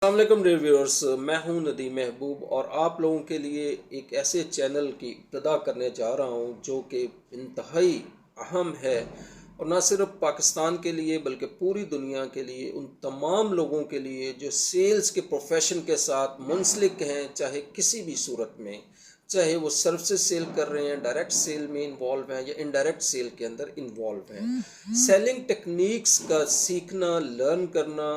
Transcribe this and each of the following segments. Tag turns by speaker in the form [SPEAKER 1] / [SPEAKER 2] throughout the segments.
[SPEAKER 1] السلام علیکم dear viewers, میں ہوں ندیم محبوب اور آپ لوگوں کے لیے ایک ایسے چینل کی ابتدا کرنے جا رہا ہوں جو کہ انتہائی اہم ہے، اور نہ صرف پاکستان کے لیے بلکہ پوری دنیا کے لیے، ان تمام لوگوں کے لیے جو سیلز کے پروفیشن کے ساتھ منسلک ہیں، چاہے کسی بھی صورت میں، چاہے وہ سروسز سیل کر رہے ہیں، ڈائریکٹ سیل میں انوالو ہیں یا انڈائریکٹ سیل کے اندر انوالو ہیں۔ سیلنگ ٹیکنیکس کا سیکھنا، لرن کرنا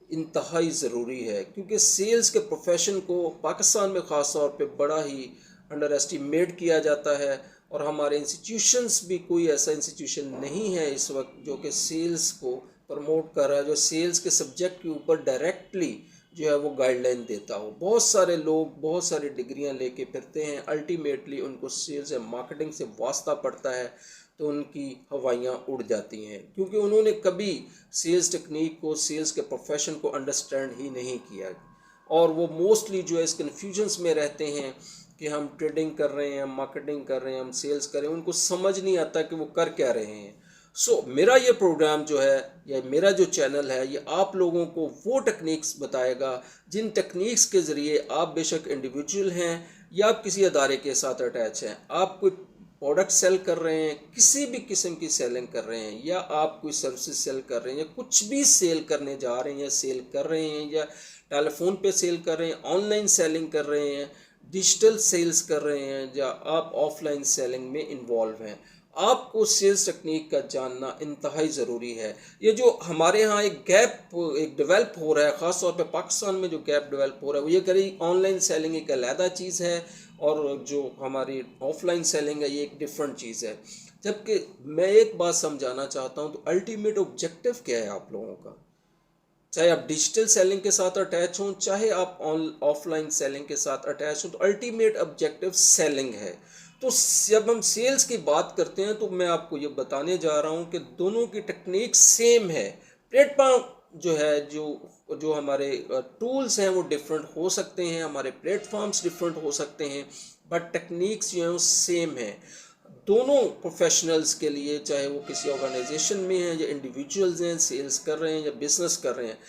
[SPEAKER 1] انتہائی ضروری ہے، کیونکہ سیلز کے پروفیشن کو پاکستان میں خاص طور پہ بڑا ہی انڈر ایسٹیمیٹ کیا جاتا ہے، اور ہمارے انسٹیٹیوشنز بھی کوئی ایسا انسٹیٹیوشن نہیں ہے اس وقت جو کہ سیلز کو پروموٹ کر رہا ہے، جو سیلز کے سبجیکٹ کے اوپر ڈائریکٹلی جو ہے وہ گائیڈ لائن دیتا ہو۔ بہت سارے لوگ بہت ساری ڈگریاں لے کے پھرتے ہیں، الٹیمیٹلی ان کو سیلز اینڈ مارکیٹنگ سے واسطہ پڑتا ہے تو ان کی ہوائیاں اڑ جاتی ہیں، کیونکہ انہوں نے کبھی سیلز ٹیکنیک کو، سیلز کے پروفیشن کو انڈرسٹینڈ ہی نہیں کیا، اور وہ موسٹلی جو ہے اس کنفیوژنس میں رہتے ہیں کہ ہم ٹریڈنگ کر رہے ہیں، ہم مارکیٹنگ کر رہے ہیں، ہم سیلز کر رہے ہیں، ان کو سمجھ نہیں آتا کہ وہ کر کیا رہے ہیں۔ میرا یہ پروگرام جو ہے یا میرا جو چینل ہے، یہ آپ لوگوں کو وہ ٹیکنیکس بتائے گا جن ٹیکنیکس کے ذریعے آپ بے شک انڈیویجول ہیں یا آپ کسی ادارے کے ساتھ اٹیچ ہیں، آپ کوئی پروڈکٹ سیل کر رہے ہیں، کسی بھی قسم کی سیلنگ کر رہے ہیں، یا آپ کوئی سروسز سیل کر رہے ہیں، یا کچھ بھی سیل کرنے جا رہے ہیں یا سیل کر رہے ہیں، یا ٹیلی فون پہ سیل کر رہے ہیں، آن لائن سیلنگ کر رہے ہیں، ڈیجیٹل سیلز کر رہے ہیں، یا آپ آف لائن سیلنگ میں انوالو ہیں، آپ کو سیلز ٹیکنیک کا جاننا انتہائی ضروری ہے۔ یہ جو ہمارے ہاں ایک گیپ ایک ڈیولپ ہو رہا ہے، خاص طور پہ پاکستان میں جو گیپ ڈیولپ ہو رہا ہے، وہ یہ کہ آن لائن سیلنگ ایک علیحدہ چیز ہے اور جو ہماری آف لائن سیلنگ ہے یہ ایک ڈیفرنٹ چیز ہے۔ جبکہ میں ایک بات سمجھانا چاہتا ہوں، تو الٹیمیٹ آبجیکٹو کیا ہے آپ لوگوں کا؟ چاہے آپ ڈیجیٹل سیلنگ کے ساتھ اٹیچ ہوں، چاہے آپ آف لائن سیلنگ کے ساتھ اٹیچ ہوں، تو الٹیمیٹ آبجیکٹو سیلنگ ہے۔ تو جب ہم سیلز کی بات کرتے ہیں تو میں آپ کو یہ بتانے جا رہا ہوں کہ دونوں کی ٹیکنیک سیم ہے۔ پلیٹ فارم جو ہے جو ہمارے ٹولز ہیں وہ ڈیفرنٹ ہو سکتے ہیں، ہمارے پلیٹ فارمز ڈیفرنٹ ہو سکتے ہیں، بٹ ٹیکنیکس جو ہیں وہ سیم ہیں دونوں پروفیشنلز کے لیے، چاہے وہ کسی آرگنائزیشن میں ہیں یا انڈیویجولز ہیں، سیلز کر رہے ہیں یا بزنس کر رہے ہیں۔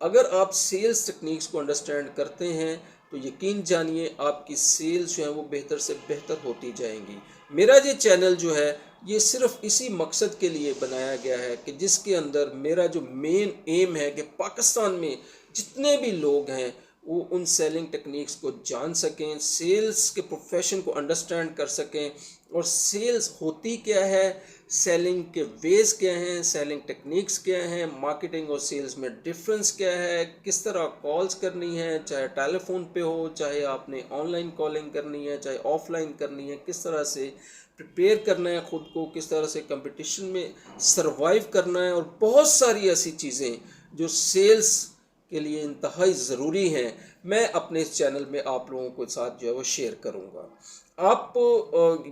[SPEAKER 1] اگر آپ سیلز ٹیکنیکس کو انڈرسٹینڈ کرتے ہیں تو یقین جانیے آپ کی سیلز جو ہیں وہ بہتر سے بہتر ہوتی جائیں گی۔ میرا یہ چینل جو ہے یہ صرف اسی مقصد کے لیے بنایا گیا ہے کہ جس کے اندر میرا جو مین ایم ہے کہ پاکستان میں جتنے بھی لوگ ہیں وہ ان سیلنگ ٹیکنیکس کو جان سکیں، سیلز کے پروفیشن کو انڈرسٹینڈ کر سکیں، اور سیلز ہوتی کیا ہے، سیلنگ کے ویز کیا ہیں، سیلنگ ٹیکنیکس کیا ہیں، مارکیٹنگ اور سیلز میں ڈفرنس کیا ہے، کس طرح کالز کرنی ہے، چاہے ٹیلی فون پہ ہو، چاہے آپ نے آن لائن کالنگ کرنی ہے، چاہے آف لائن کرنی ہے، کس طرح سے پریپیئر کرنا ہے خود کو، کس طرح سے کمپٹیشن میں سروائیو کرنا ہے، اور بہت ساری ایسی چیزیں جو سیلز کے لیے انتہائی ضروری ہیں، میں اپنے اس چینل میں آپ لوگوں کے ساتھ جو ہے وہ شیئر کروں گا۔ آپ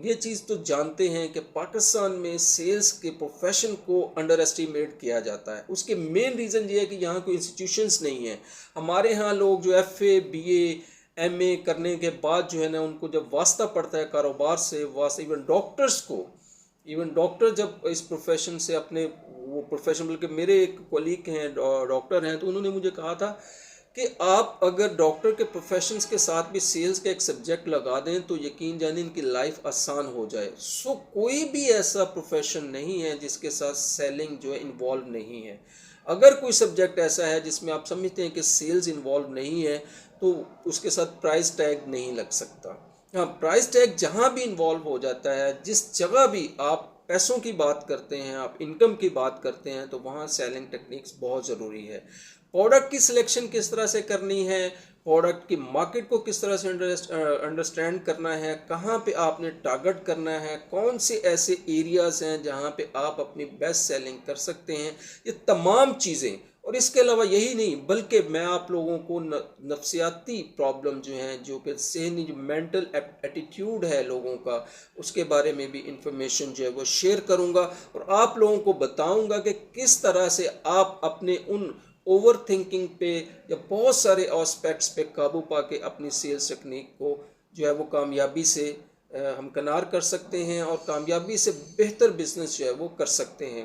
[SPEAKER 1] یہ چیز تو جانتے ہیں کہ پاکستان میں سیلز کے پروفیشن کو انڈر ایسٹیمیٹ کیا جاتا ہے۔ اس کے مین ریزن یہ ہے کہ یہاں کوئی انسٹیٹیوشنز نہیں ہیں۔ ہمارے ہاں لوگ جو F A, B A, M A کرنے کے بعد جو ہے نا ان کو جب واسطہ پڑتا ہے کاروبار سے، واسطہ ایون ڈاکٹرز کو، ایون ڈاکٹر جب اس پروفیشن سے اپنے وہ پروفیشن، بلکہ میرے ایک کولیگ ہیں ڈاکٹر ہیں، تو انہوں نے مجھے کہا تھا کہ آپ اگر ڈاکٹر کے پروفیشنز کے ساتھ بھی سیلز کا ایک سبجیکٹ لگا دیں تو یقین جانیں ان کی لائف آسان ہو جائے۔ کوئی بھی ایسا پروفیشن نہیں ہے جس کے ساتھ سیلنگ جو ہے انوالو نہیں ہے۔ اگر کوئی سبجیکٹ ایسا ہے جس میں آپ سمجھتے ہیں کہ سیلز انوالو نہیں ہے تو اس کے ساتھ پرائز ٹیگ نہیں لگ سکتا۔ ہاں، پرائز ٹیگ جہاں بھی انوالو ہو جاتا ہے، جس جگہ بھی آپ پیسوں کی بات کرتے ہیں، آپ انکم کی بات کرتے ہیں، تو وہاں سیلنگ ٹیکنیکس بہت ضروری ہے۔ پروڈکٹ کی سلیکشن کس طرح سے کرنی ہے، پروڈکٹ کی مارکیٹ کو کس طرح سے انڈرسٹینڈ کرنا ہے، کہاں پہ آپ نے ٹارگٹ کرنا ہے، کون سے ایسے ایریاز ہیں جہاں پہ آپ اپنی بیسٹ سیلنگ کر سکتے ہیں، یہ تمام چیزیں، اور اس کے علاوہ یہی نہیں بلکہ میں آپ لوگوں کو نفسیاتی پرابلم جو ہیں، جو کہ ذہنی جو مینٹل ایٹیٹیوڈ ہے لوگوں کا، اس کے بارے میں بھی انفارمیشن جو ہے وہ شیئر کروں گا، اور آپ لوگوں کو بتاؤں گا کہ کس طرح سے آپ اپنے ان اوور تھنکنگ پہ یا بہت سارے آسپیکٹس پہ قابو پا کے اپنی سیلز ٹیکنیک کو جو ہے وہ کامیابی سے ہمکنار کر سکتے ہیں، اور کامیابی سے بہتر بزنس جو ہے وہ کر سکتے ہیں۔